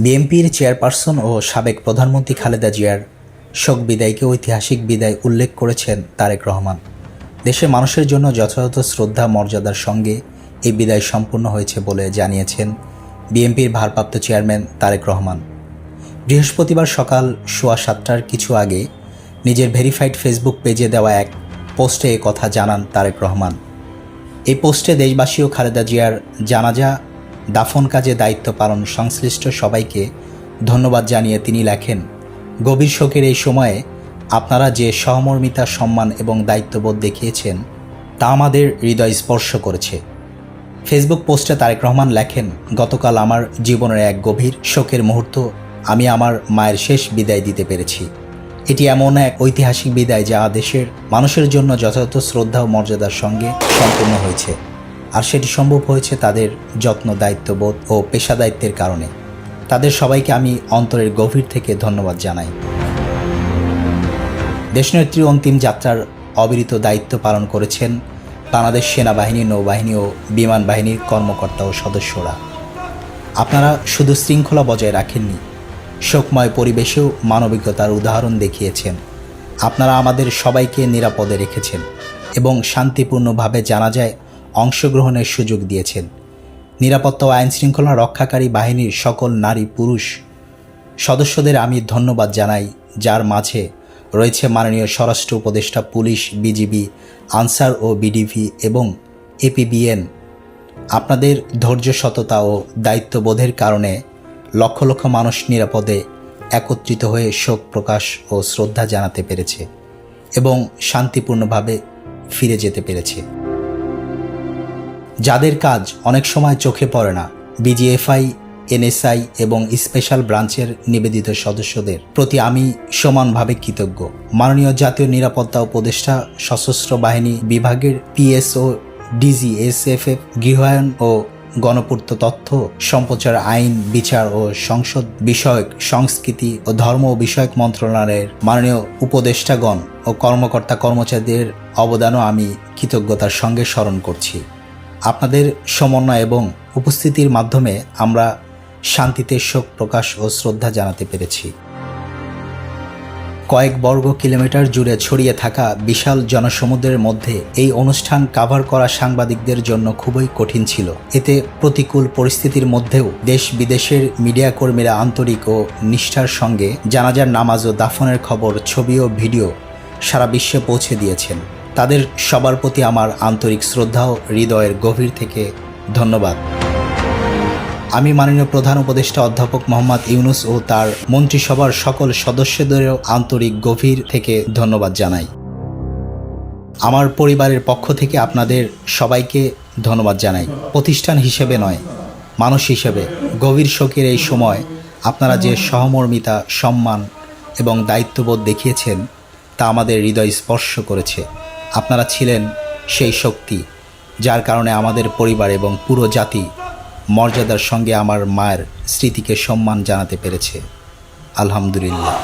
বিএনপির চেয়ারপারসন ও সাবেক প্রধানমন্ত্রী খালেদা জিয়ার শোক বিদায়কে ঐতিহাসিক বিদায় উল্লেখ করেছেন তারেক রহমান। দেশের মানুষের জন্য যথাযথ শ্রদ্ধা মর্যাদার সঙ্গে এই বিদায় সম্পূর্ণ হয়েছে বলে জানিয়েছেন বিএনপির ভারপ্রাপ্ত চেয়ারম্যান তারেক রহমান। বৃহস্পতিবার সকাল 7:15টার কিছু আগে নিজের ভেরিফাইড ফেসবুক পেজে দেওয়া এক পোস্টে এ কথা জানান তারেক রহমান। এই পোস্টে দেশবাসী ও খালেদা জিয়ার জানাজা দাফন কাজে দায়িত্ব পালন সংশ্লিষ্ট সবাইকে ধন্যবাদ জানিয়ে তিনি লেখেন, গভীর শোকের এই সময়ে আপনারা যে সহমর্মিতা, সম্মান এবং দায়িত্ববোধ দেখিয়েছেন তা আমাদের হৃদয় স্পর্শ করেছে। ফেসবুক পোস্টে তারেক রহমান লেখেন, গতকাল আমার জীবনের এক গভীর শোকের মুহূর্ত। আমি আমার মায়ের শেষ বিদায় দিতে পেরেছি। এটি এমন এক ঐতিহাসিক বিদায় যা দেশের মানুষের জন্য যথাযথ শ্রদ্ধা ও মর্যাদার সঙ্গে সম্পূর্ণ হয়েছে, আর সেটি সম্ভব হয়েছে তাদের যত্ন, দায়িত্ববোধ ও পেশাদারিত্বের কারণে। তাদের সবাইকে আমি অন্তরের গভীর থেকে ধন্যবাদ জানাই। দেশনেত্রীর অন্তিম যাত্রার অবিরত দায়িত্ব পালন করেছেন বাংলাদেশ সেনাবাহিনী, নৌবাহিনী ও বিমান বাহিনীর কর্মকর্তা ও সদস্যরা। আপনারা শুধু শৃঙ্খলা বজায় রাখেননি, শোকময় পরিবেশেও মানবিকতার উদাহরণ দেখিয়েছেন। আপনারা আমাদের সবাইকে নিরাপদে রেখেছেন এবং শান্তিপূর্ণভাবে জানাজায় অংশগ্রহণের সুযোগ দিয়েছেন। নিরাপত্তা ও আইনশৃঙ্খলা রক্ষাকারী বাহিনীর সকল নারী পুরুষ সদস্যদের আমি ধন্যবাদ জানাই, যার মাঝে রয়েছে মাননীয় স্বরাষ্ট্র উপদেষ্টা, পুলিশ, বিজিবি, আনসার ও বিডিভি এবং এপিবিএন। আপনাদের ধৈর্য, সততা ও দায়িত্ববোধের কারণে লক্ষ লক্ষ মানুষ নিরাপদে একত্রিত হয়ে শোক প্রকাশ ও শ্রদ্ধা জানাতে পেরেছে এবং শান্তিপূর্ণভাবে ফিরে যেতে পেরেছে। যাদের কাজ অনেক সময় চোখে পড়ে না, বিজিএফআই, এনএসআই এবং স্পেশাল ব্রাঞ্চের নিবেদিত সদস্যদের প্রতি আমি সমানভাবে কৃতজ্ঞ। মাননীয় জাতীয় নিরাপত্তা উপদেষ্টা, সশস্ত্র বাহিনী বিভাগের পিএসও, ডিজি, এসএফএফ, গৃহায়ন ও গণপূর্ত, তথ্য সম্প্রচার, আইন, বিচার ও সংসদ বিষয়ক, সংস্কৃতি ও ধর্ম বিষয়ক মন্ত্রণালয়ের মাননীয় উপদেষ্টাগণ ও কর্মকর্তা কর্মচারীদের অবদানও আমি কৃতজ্ঞতার সঙ্গে স্মরণ করছি। আপনাদের সমন্বয় এবং উপস্থিতির মাধ্যমে আমরা শান্তিতে শোক প্রকাশ ও শ্রদ্ধা জানাতে পেরেছি। কয়েক বর্গ কিলোমিটার জুড়ে ছড়িয়ে থাকা বিশাল জনসমুদ্রের মধ্যে এই অনুষ্ঠান কাভার করা সাংবাদিকদের জন্য খুবই কঠিন ছিল। এতে প্রতিকূল পরিস্থিতির মধ্যেও দেশ বিদেশের মিডিয়া কর্মীরা আন্তরিক ও নিষ্ঠার সঙ্গে জানাজার নামাজ ও দাফনের খবর, ছবি ও ভিডিও সারা বিশ্বে পৌঁছে দিয়েছেন। তাদের সবার প্রতি আমার আন্তরিক শ্রদ্ধা ও হৃদয়ের গভীর থেকে ধন্যবাদ। আমি মাননীয় প্রধান উপদেষ্টা অধ্যাপক মোহাম্মদ ইউনূস ও তার মন্ত্রিসভার সকল সদস্যদেরও আন্তরিক গভীর থেকে ধন্যবাদ জানাই। আমার পরিবারের পক্ষ থেকে আপনাদের সবাইকে ধন্যবাদ জানাই। প্রতিষ্ঠান হিসেবে নয়, মানুষ হিসেবে গভীর শোকের এই সময় আপনারা যে সহমর্মিতা, সম্মান এবং দায়িত্ববোধ দেখিয়েছেন তা আমাদের হৃদয় স্পর্শ করেছে। আপনারা ছিলেন সেই শক্তি যার কারণে আমাদের পরিবার এবং পুরো জাতি মর্যাদার সঙ্গে আমার মায়ের স্মৃতিকে সম্মান জানাতে পেরেছে। আলহামদুলিল্লাহ।